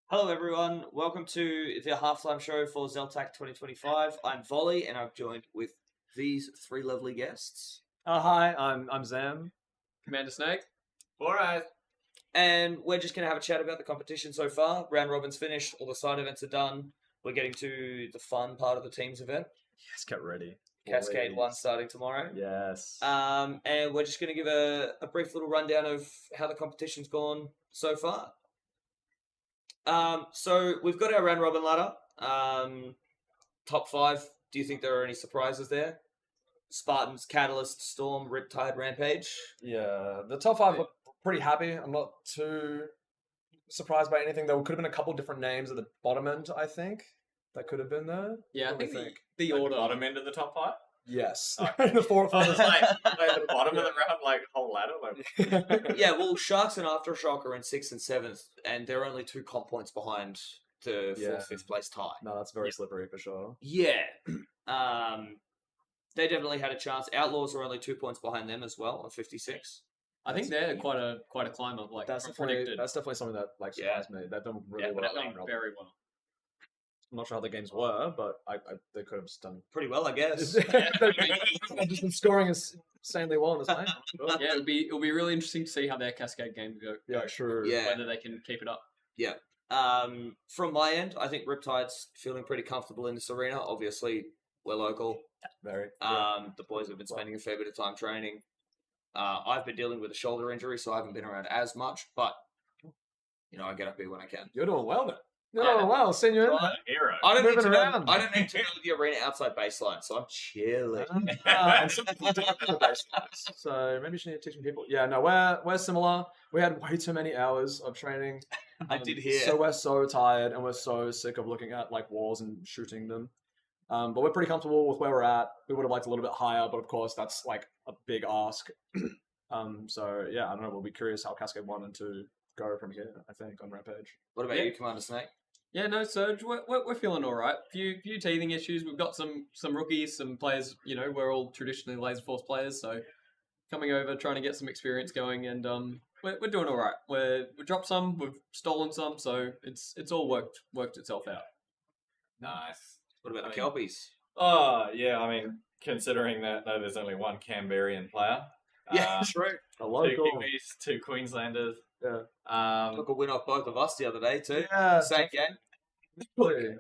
Hello, everyone. Welcome to the Halftime Show for ZLTAC 2025. I'm Volley, and I'm joined with these three lovely guests. Hi, I'm Zam. Commander Snake. Alright. And we're just going to have a chat about the competition so far. Round robin's finished, all the side events are done. We're getting to the fun part of the teams event. Yes, get ready. Cascade Please. 1 starting tomorrow. Yes. And we're just going to give a brief little rundown of how the competition's gone so far. So we've got our round robin ladder. Top 5. Do you think there are any surprises there? Spartans, Catalyst, Storm, Riptide, Rampage. Yeah, the top 5 look pretty happy. I'm not too surprised by anything. There could have been a couple different names at the bottom end, I think, that could have been there. Yeah, I What do think we think? the Like order. bottom end of the top 5? Yes. Oh. the 4 or I was 5. like the bottom of the round, like whole ladder. Like, Yeah, well, Sharks and Aftershock are in 6th and 7th, and they're only 2 comp points behind the 4th, Yeah. 5th place tie. No, that's very slippery for sure. Yeah. They definitely had a chance. Outlaws are only 2 points behind them as well on 56. I think they're quite a climber. Like That's predicted. definitely something that Yeah. surprised me. They've done really Yeah, well. they're at doing round robin. very well. I'm not sure how the games were, but they could have just done. Pretty well, I guess. They've just been scoring insanely well in this game. Yeah, it'll be really interesting to see how their Cascade game go. Yeah, true. Yeah. Whether they can keep it up. From my end, I think Riptide's feeling pretty comfortable in this arena. Obviously, we're local. Very. The boys have been spending a fair bit of time training. I've been dealing with a shoulder injury, so I haven't been around as much, but, I get up here when I can. You're doing well then. You're Yeah. doing well. Seeing you in there. hero. I don't need Moving to know. around. I don't need to know the arena outside baseline, so I'm chilling. And some people do have the baselines, so maybe you should need to teach some people. Yeah, no, we're similar. We had way too many hours of training. I did hear. So we're so tired and we're so sick of looking at like walls and shooting them. But we're pretty comfortable with where we're at. We would have liked a little bit higher, but of course that's like a big ask. So yeah, I don't know. We'll be curious how Cascade 1 and 2 go from here. I think on Rampage. What about Yeah. you, Commander Snake? Yeah, no, Serge, we're feeling all right. Few teething issues. We've got some rookies, some players. We're all traditionally Laser Force players, so coming over, trying to get some experience going, and we're doing all right. We dropped some, we've stolen some, so it's all worked itself out. Nice. What about the I mean- Kelpies? Oh, yeah, I mean, considering that there's only one Canberrian player. true. A 2 local. Kiwis, 2 Queenslanders. Yeah. Took a win off both of us the other day too. Yeah. Same game. Definitely.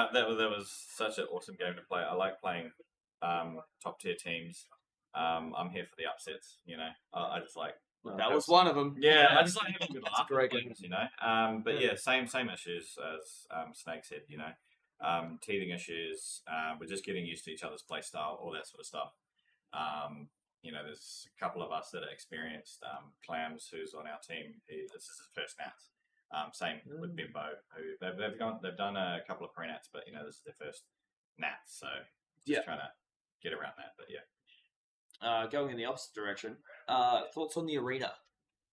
That was such an awesome game to play. I like playing top tier teams. I'm here for the upsets, I just like. That was one of them. Yeah, I just like having a good laugh. great at things, But yeah, same issues as Snake said. Teething issues. We're just getting used to each other's play style, all that sort of stuff. There's a couple of us that are experienced. Clams, who's on our team, this is his first nats. Same with Bimbo, who they've done a couple of pre-nats, but this is their first nats. So just trying to get around that. But yeah. Going in the opposite direction. Thoughts on the arena?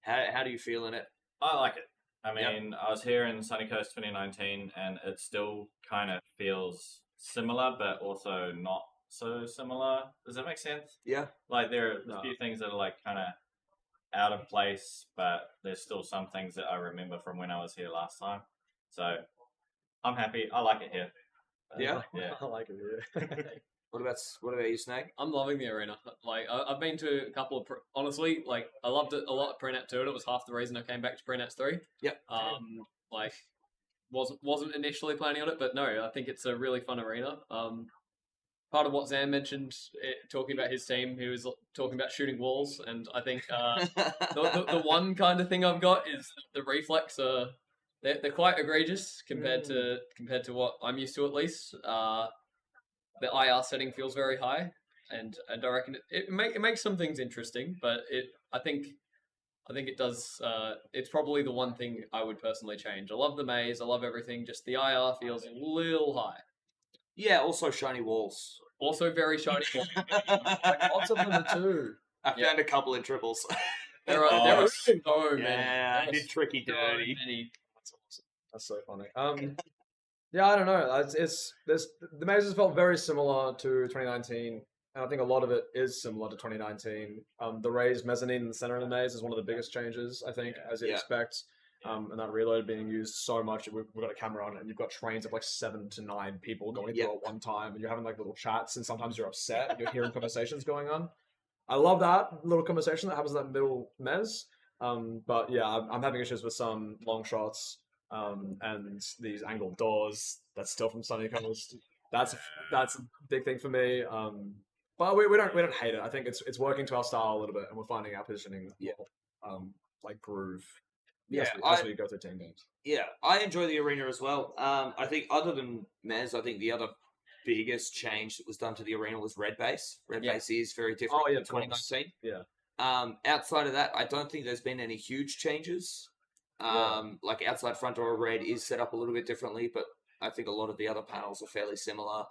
How do you feel in it? I like it. I mean, I was here in Sunny Coast 2019, and it still kind of feels similar, but also not so similar. Does that make sense? Yeah. Like there's a few things that are like kind of out of place, but there's still some things that I remember from when I was here last time. So I'm happy. I like it here. Yeah? Yeah. I like it. Yeah. What about you, Snake? I'm loving the arena. Like I've been to a couple of honestly, like I loved it a lot of Prenat 2. It was half the reason I came back to Prenat 3. Yep. Like wasn't initially planning on it, but no, I think it's a really fun arena. Part of what Zam mentioned, talking about his team, he was talking about shooting walls, and I think the one kind of thing I've got is the reflex. They're quite egregious compared to what I'm used to at least. The IR setting feels very high, and I reckon it makes some things interesting, but I think it does. It's probably the one thing I would personally change. I love the maze, I love everything. Just the IR feels a little high. Yeah, also shiny walls. Also very shiny. Lots of them too. I found a couple in triples. There are so many. Yeah, I There are did tricky so dirty. many. That's awesome. That's so funny. Yeah, I don't know. The mazes felt very similar to 2019, and I think a lot of it is similar to 2019. The raised mezzanine in the center of the maze is one of the biggest changes, I think, as you'd Yeah. expect. and that reload being used so much. We've got a camera on it, and you've got trains of like 7 to 9 people going through at one time, and you're having like little chats, and sometimes you're upset, and you're hearing conversations going on. I love that little conversation that happens in that middle mez. But yeah, I'm having issues with some long shots, and these angled doors. That's still from Sunny Coast. That's a big thing for me. But we don't hate it. I think it's working to our style a little bit, and we're finding our positioning. Like groove. As we go through team games. Yeah, I enjoy the arena as well. I think other than Mez, I think the other biggest change that was done to the arena was red base. Red base is very different in 2019. Yeah. Outside of that, I don't think there's been any huge changes. Like outside front door red is set up a little bit differently, but I think a lot of the other panels are fairly similar.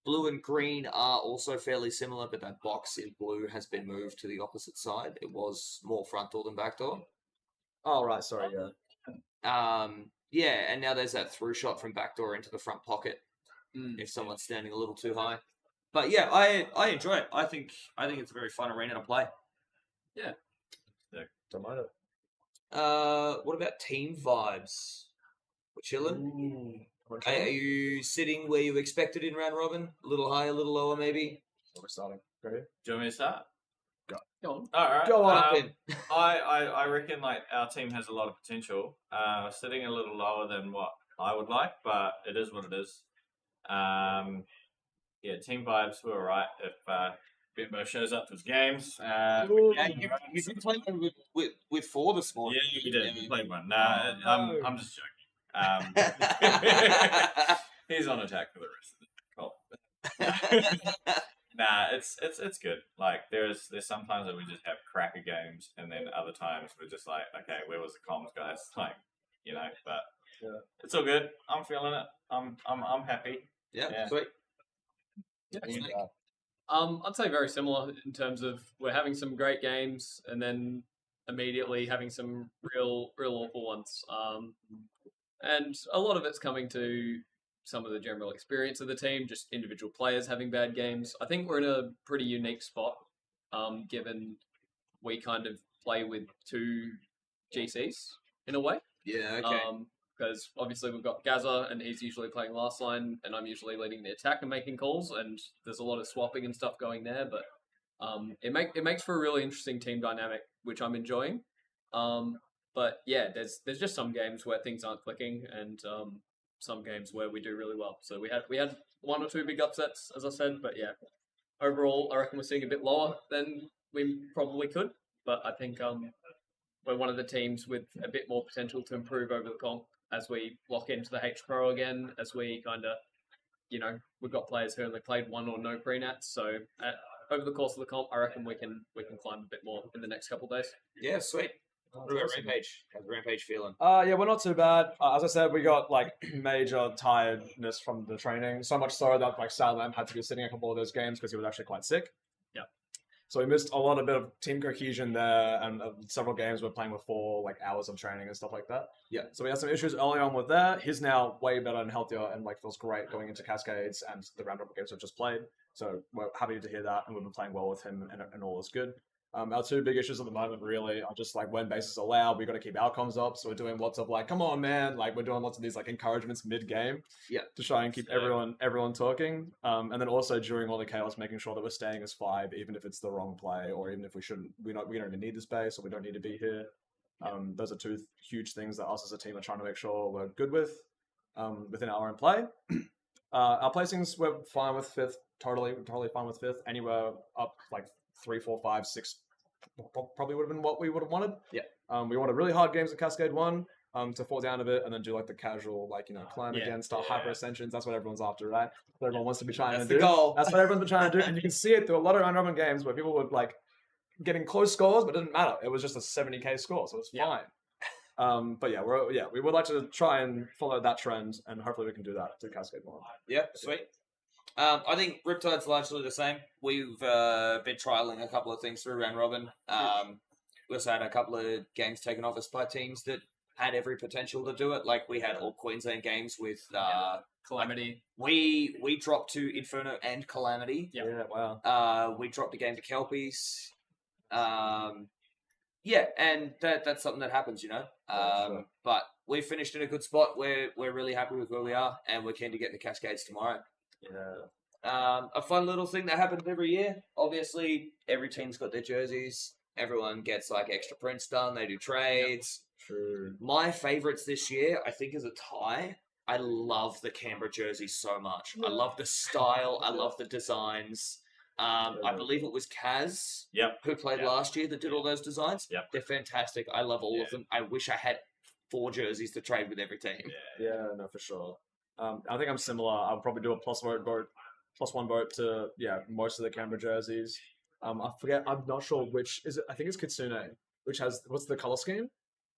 Blue and green are also fairly similar, but that box in blue has been moved to the opposite side. It was more front door than back door. Oh, right. Sorry, yeah. And now there's that through shot from back door into the front pocket if someone's standing a little too high. But yeah, I enjoy it. I think it's a very fun arena to play. Yeah. Don't mind it. What about team vibes? We're chilling. Are you sitting where you expected in round robin? A little higher, a little lower, maybe? So we're starting. Ready? Do you want me to start? Go on. All right. Go on. I reckon like our team has a lot of potential. Sitting a little lower than what I would like, but it is what it is. Team vibes were alright. If Bitmo shows up to his games, you did play one with 4 this morning. Yeah, we did. We played one. Nah, I'm just joking. He's on attack for the rest of the Nah, it's good. Like there's sometimes that we just have cracker games, and then other times we're just like, okay, where was the comms, guys? Like, but it's all good. I'm feeling it. I'm happy. Yeah, sweet. Yeah. I'd say very similar in terms of we're having some great games, and then immediately having some real awful ones. And a lot of it's coming to some of the general experience of the team, just individual players having bad games. I think we're in a pretty unique spot, given we kind of play with 2 GCs in a way. Yeah, okay. Because obviously we've got Gaza, and he's usually playing last line, and I'm usually leading the attack and making calls, and there's a lot of swapping and stuff going there, but it makes for a really interesting team dynamic, which I'm enjoying. But yeah, there's just some games where things aren't clicking, and some games where we do really well. So we had 1 or 2 big upsets, as I said, but yeah, overall I reckon we're seeing a bit lower than we probably could. But I think we're one of the teams with a bit more potential to improve over the comp as we lock into the H Pro again. As we kind of, we've got players who only played 1 or no pre-nats. So over the course of the comp, I reckon we can climb a bit more in the next couple of days. Yeah, sweet. What about Rampage? How's Rampage feeling? Yeah, we're not too bad. As I said, we got like major tiredness from the training. So much so that like Salam had to be sitting a couple of those games because he was actually quite sick. Yeah. So we missed a bit of team cohesion there, and several games we're playing with 4 like hours of training and stuff like that. Yeah. So we had some issues early on with that. He's now way better and healthier, and like feels great going into Cascades and the round robin games we've just played. So we're happy to hear that, and we've been playing well with him, and all is good. Our 2 big issues at the moment really are just like when bases allowed, we got to keep outcomes up. So we're doing lots of like, come on, man! Like we're doing lots of these like encouragements mid game, to try and keep everyone talking. And then also during all the chaos, making sure that we're staying as 5, even if it's the wrong play, or even if we shouldn't. We don't even need this base, or we don't need to be here. Those are 2 huge things that us as a team are trying to make sure we're good with within our own play. Our placings, we're fine with 5th. Totally fine with 5th. Anywhere up like 3, 4, 5, 6 probably would have been what we would have wanted. Yeah. We wanted really hard games at Cascade 1 to fall down a bit, and then do like the casual, like, climb again, start hyper ascensions. That's what everyone's after, right? That's what everyone wants to be trying to do. Goal. That's what everyone's been trying to do, and you can see it through a lot of round robin games where people were like getting close scores, but it didn't matter. It was just a 70k score, so it's fine. But we would like to try and follow that trend, and hopefully we can do that to Cascade 1. Yeah, sweet. I think Riptide's largely the same. We've been trialing a couple of things through round robin. We also had a couple of games taken off us by teams that had every potential to do it. Like we had all Queensland games with Calamity. We dropped to Inferno and Calamity. Yeah, wow. We dropped a game to Kelpies. Yeah, and that's something that happens, sure. But we finished in a good spot. We're really happy with where we are, and we're keen to get in the Cascades tomorrow. Yeah. A fun little thing that happens every year. Obviously, every team's got their jerseys. Everyone gets like extra prints done. They do trades. True. My favorites this year, I think, is a tie. I love the Canberra jersey so much. I love the style. I love the designs. I believe it was Kaz who played last year that did all those designs. Yep. They're fantastic. I love all of them. I wish I had 4 jerseys to trade with every team. Yeah, no, for sure. I think I'm similar. I'll probably do a plus one vote to most of the Canberra jerseys. I forget. I'm not sure which is it. I think it's Kitsune, which has what's the color scheme?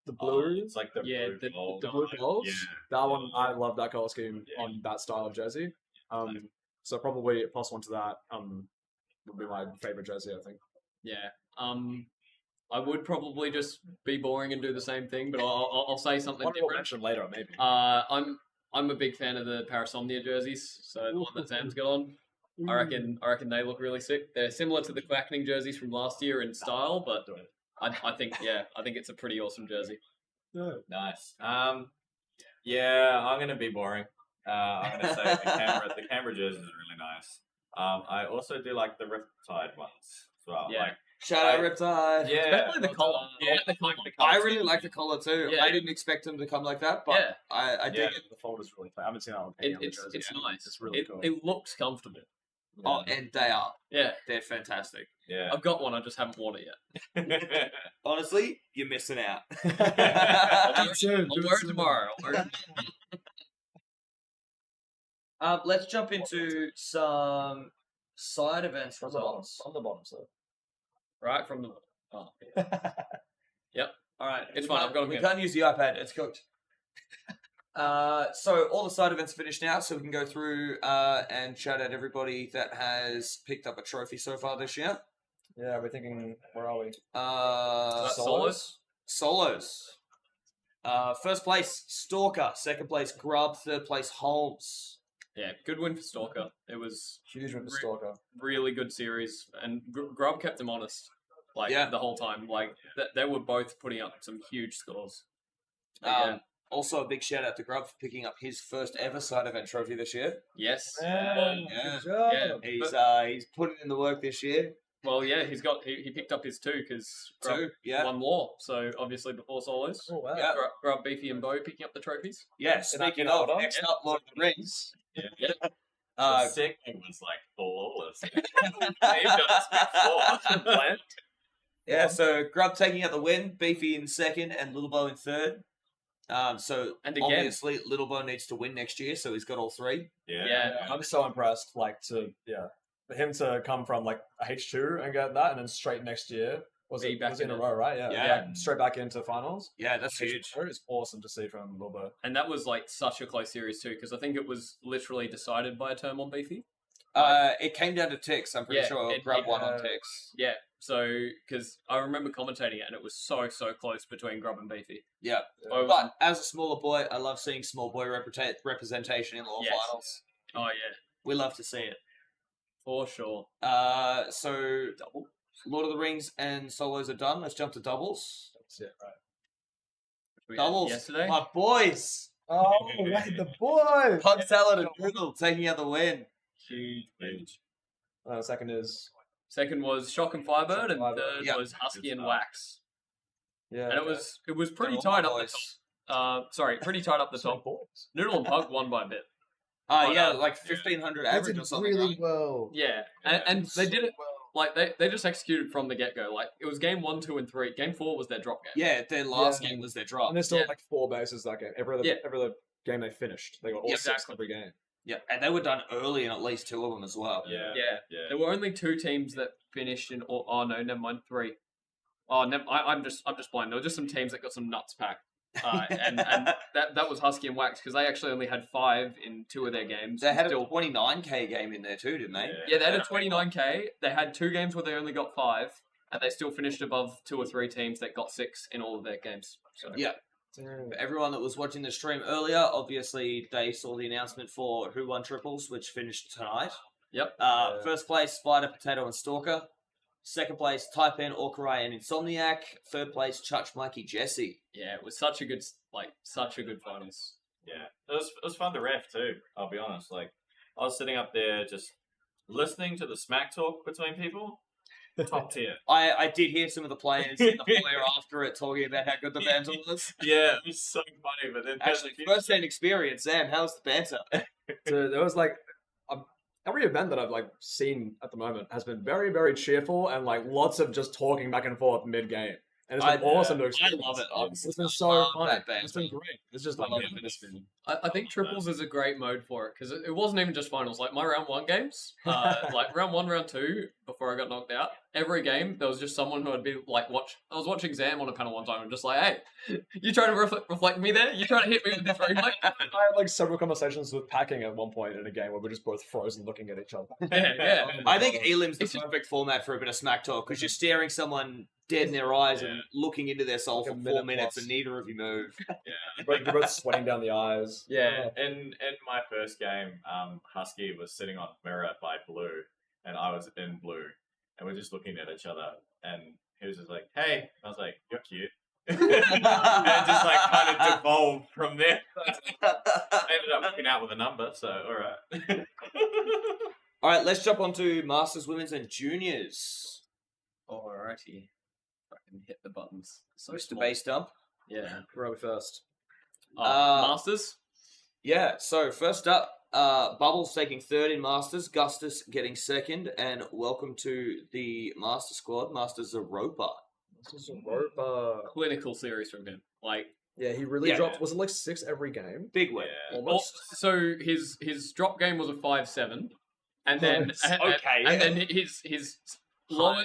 The blue. It's like the blue gold. The blue goals. Yeah. That one, I love that color scheme on that style of jersey. So probably a plus one to that. Would be my favorite jersey, I think. Yeah. I would probably just be boring and do the same thing, but I'll say something One we'll different. mention later, maybe. I'm a big fan of the Parasomnia jerseys, so the one that Sam's got on. I reckon they look really sick. They're similar to the Quackening jerseys from last year in style, but I think it's a pretty awesome jersey. Nice. Yeah, I'm gonna be boring. I'm gonna say the Canberra jersey is really nice. I also do like the Riptide ones as well. Yeah. Like, Shout out Riptide. yeah, Especially the collar. Yeah. I like the I collar. really like the collar too. Yeah. I didn't expect them to come like that, but Yeah. I dig it. The folder's really clean. I haven't seen that on any other It's jersey. nice. It's really cool. It looks comfortable. Oh, and they are. Yeah. They're fantastic. Yeah. I've got one. I just haven't worn it yet. Honestly, you're missing out. I'll wear it tomorrow. Let's jump into some side events From the bottom. results. On the bottom, so. Right from the. Oh. All right, It's fine, I've got 'em We here. can't use the iPad. It's cooked. So all the side events finished now, so we can go through and shout out everybody that has picked up a trophy so far this year. Yeah, we're thinking, where are we? Solos? Solos. First place, Stalker. Second place, Grub. Third place, Holmes. Yeah, good win for Stalker. It was Huge win for Stalker. really good series, and Grub kept him honest, the whole time. They were both putting up some huge scores. But Also, a big shout out to Grub for picking up his first ever side event trophy this year. yes. Yeah. Good job. Yeah. He's putting in the work this year. Well, yeah, he picked up his 2 because Two, yeah. won Law. So obviously before Solos, Oh, wow. Yeah. Grub, Beefy, and Bo picking up the trophies. Yeah, speaking of, next up, Lord of the Rings. The second was like flawless. They've done this before. Yeah, so Grub taking out the win, Beefy in second, and Little Bo in third. So And again- obviously Little Bo needs to win next year, so he's got all 3. Yeah. I'm so impressed, for him to come from like a H2 and get that, and then straight next year was Be back in a in it. row, right? Yeah, Yeah. straight back into finals. Yeah, that's huge. It's awesome to see from Bilbo. And that was such a close series too, because I think it was literally decided by a term on Beefy. It came down to ticks. I'm pretty Yeah, sure it- Grub won on ticks. Yeah, so because I remember commentating it, and it was so close between Grub and Beefy. Yeah, Oh, but as a smaller boy, I love seeing small boy representation in law Yes. finals. Oh yeah, We love to see it. for sure. So Lord of the Rings and solos are done. Let's jump to doubles. That's it, right? We had Doubles, yesterday. my boys. Oh, wait, the boys! Pug salad and noodle taking out the win. Huge. Second is Second was Shock and Firebird, and Firebird. third Yep. was Husky and Good Wax. yeah, And it was pretty They're all my tight up the boys. top. Pretty tight up the Some top. boys. Noodle and Pug won by a bit. Yeah, But, like 1,500 average or something. really right? well. Yeah, and they did it they just executed from the get go. It was game 1, 2, and 3. Game 4 was their drop game. Yeah, their last Yeah. game was their drop. And there's still Yeah. like 4 bases that game. Every other game they finished, they got all Yeah, 6 exactly. every game. Yeah, and they were done early in at least 2 of them as well. Yeah. Yeah. There were only 2 teams that finished in. Oh no, never mind, 3. Oh, never. I'm just blind. There were just some teams that got some nuts packed. And that was Husky and Wax because they actually only had 5 in 2 of their games. They had a Still, 29k game in there too, didn't they? yeah, they had a 29k. They had 2 games where they only got 5, and they still finished above 2 or 3 teams that got 6 in all of their games. So Yeah. For everyone that was watching the stream earlier, obviously they saw the announcement for who won triples, which finished tonight. Yep. First place, Spider, Potato, and Stalker. Second place, Taipan, Orkarai, and Insomniac. Third place, Chuch, Mikey, Jesse. Yeah, it was such a good finals. Yeah, it was fun to ref too. I'll be honest. Like, I was sitting up there just listening to the smack talk between people. Top tier. I did hear some of the players in the foyer after it talking about how good the banter was. Yeah, it was so funny. But then Actually, first-hand experience, Sam, how's the banter? So there was like every event that I've like seen at the moment has been very, very cheerful and like lots of just talking back and forth mid game. And it's been awesome to experience. I love it. Honestly. It's been so Love fun. that banter. It's been great. It's just I like love it. I think triples is a great mode for it because it wasn't even just finals. Like my round 1 games, like round 1, round 2, before I got knocked out, every game there was just someone who would be like, I was watching Zam on a panel one time and just like, hey, you trying to reflect me there? You trying to hit me with this replay? I had like several conversations with Packing at one point in a game where we're just both frozen looking at each other. Yeah. I think Elim's the perfect format for a bit of smack talk because you're staring someone dead in their eyes and looking into their soul Like a for 4 minute minutes plus. and neither of you move. You're both sweating down the eyes. Yeah, in my first game, Husky was sitting on mirror by blue, and I was in blue, and we're just looking at each other, and he was just like, "Hey," I was like, "You're cute," and it just like kind of devolved from there. I ended up looking out with a number, so all right. All right, let's jump on to Masters, Women's, and Juniors. Alrighty. I can hit the buttons. So Mr. small. Base Dump. Yeah. Where are we first? Masters? Yeah, so first up, Bubbles taking third in Masters, Gustus getting second, and welcome to the Master Squad, Master Zeropa. This is a rope. Clinical series from him. Like, Yeah, he really Yeah. dropped. Was it like 6 every game? Big win. Yeah. Almost. so his drop game was a 5-7. And then Nice. and then his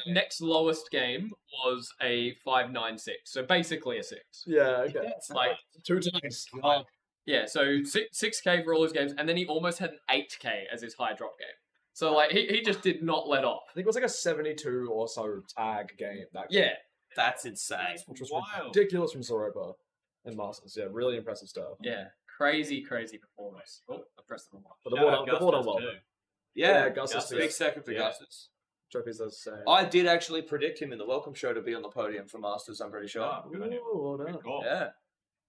next lowest game was a 5-9-6. So basically a 6. Yeah. Okay. Like 2 times. yeah, so 6K for all his games, and then he almost had an 8K as his high drop game. So like he just did not let off. I think it was like a 72 or so tag game. That game, Yeah. That's insane. which was Wild. ridiculous from Zeropa and Masters. Yeah, really impressive stuff. Yeah. Crazy performance. Oh, I pressed the wrong one. But the Shout out ball done Gustus well. too. Yeah, Gustus. big second for Yeah. Gustus. Trophies are the same. I did actually predict him in the welcome show to be on the podium for Masters, I'm pretty sure. Oh, good on you. Ooh, well done. Good call. Yeah.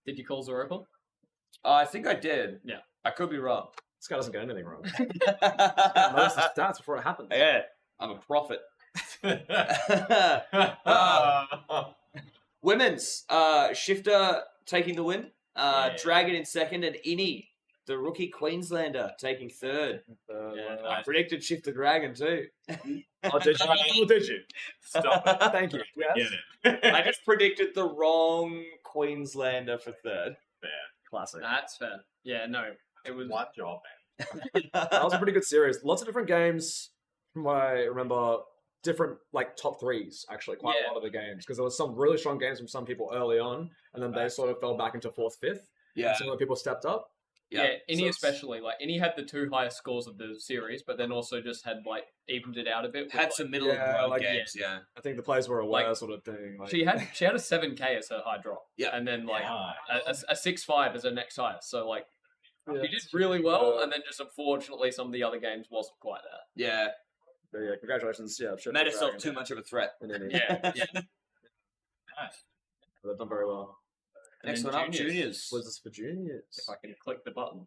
Did you call Zeropa? I think I did. Yeah. I could be wrong. This guy doesn't get anything wrong. Knows yeah. the stats before it happens. I'm a prophet. Oh. Women's, Shifter taking the win. Yeah. Dragon in second, and Innie, the rookie Queenslander, taking third. Yeah, I nice. predicted Shifter Dragon too. Oh, did you? Oh, did you? Stop it. Thank you. We Yes. get it. I just predicted the wrong Queenslander for third. Classic. That's fair. Yeah, no. It was What job, man? That was a pretty good series. Lots of different games. From what I remember, different like top threes actually. Quite Yeah. a lot of the games because there was some really strong games from some people early on, and then they Right. sort of fell back into 4th, 5th. Yeah. And some other people stepped up. Yeah, Innie So it's- especially. Like Innie had the 2 highest scores of the series, but then also just had like evened it out a bit. With, Had like, some middle Yeah, of the road like- games, yeah. I think the players were aware, Like, sort of thing. Like, she had a 7K as her high drop. Yeah. And then like Nice. a 6-5 as her next highest. So like yeah, she did really well, and then just unfortunately some of the other games wasn't quite there. Yeah. but yeah, congratulations. Yeah, sure. Made herself too much of a threat. Yeah, yeah. Nice. They've done very well. And Next then one up, juniors. juniors. Was this for juniors? If I can click the button.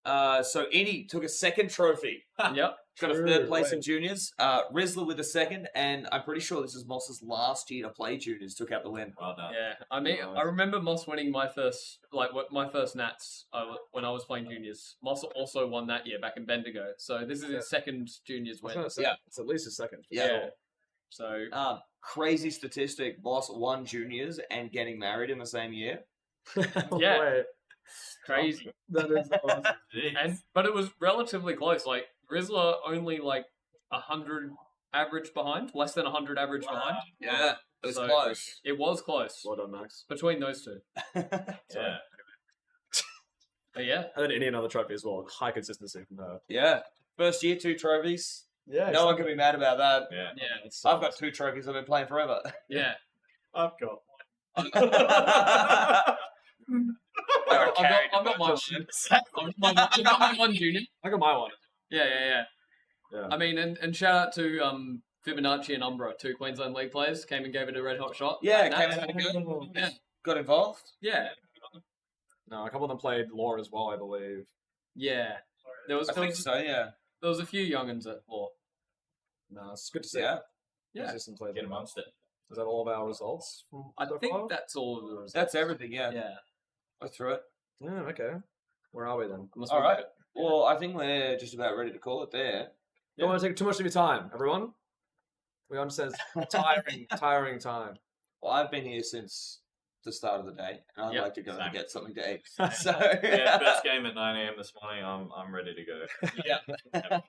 So Innie took a second trophy. Yep. Got a True, third place right. in juniors. Rizzler with a second, and I'm pretty sure this is Moss's last year to play juniors. Took out the win. Well done. Yeah, I mean, Nice. I remember Moss winning my first Nats when I was playing juniors. Moss also won that year back in Bendigo, so this is his second juniors I was win. gonna say, Yeah. it's at least a second. for Yeah. sure. So Crazy statistic. Moss won juniors and getting married in the same year. Yeah. Wait, crazy, that is awesome. and but it was relatively close. Like Rizzler only like 100 average behind, less than 100 average behind. Yeah, it was So- close. It was close Well done, Max. between those two. Yeah. But yeah, And then any another trophy as well. High consistency from her. Yeah. First year, 2 trophies. Yeah. No one can be mad about that. Yeah. yeah, I've got 2 trophies I've been playing forever. yeah. I've got I've carried got my one. I've got my one junior. I got my one. Yeah. Yeah. I mean, and shout out to Fibonacci and Umbra, 2 Queensland League players, came and gave it a red hot shot. Yeah, At came Nats. and had a go. Yeah. Got involved. Yeah, No, a couple of them played Law as well, I believe. yeah. There was I think so. Yeah. there was a few youngins at Law. No, it's good to see. Yeah. Yeah. Consistent play. Get amongst it. Is that all of our results? I so think far? that's all of the results. That's everything. Yeah. Yeah. Go through it. Yeah, okay. Where are we then? Unless All we- right. Well, I think we're just about ready to call it there. Don't want to take too much of your time, everyone. We understand it's tiring time. Well, I've been here since the start of the day, and I'd Yep. like to go and Same. get something to eat. So Yeah, first game at 9 a.m. this morning. I'm ready to go. yeah.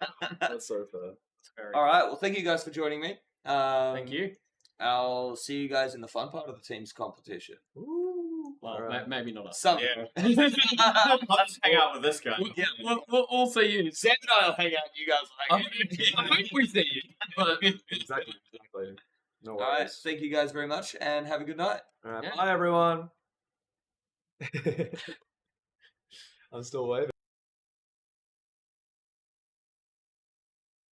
That's so fair. It's very- All right. Well, thank you guys for joining me. Thank you. I'll see you guys in the fun part of the team's competition. Ooh. Well, Alright. maybe not us. Some. Yeah. I'll just hang out with this guy. Yeah. We'll see you. Sam and I will hang out. You guys will hang out. I hope we see you. But Exactly. No All right. worries. Thank you guys very much, and have a good night. All right. Yeah. Bye, everyone. I'm still waiting.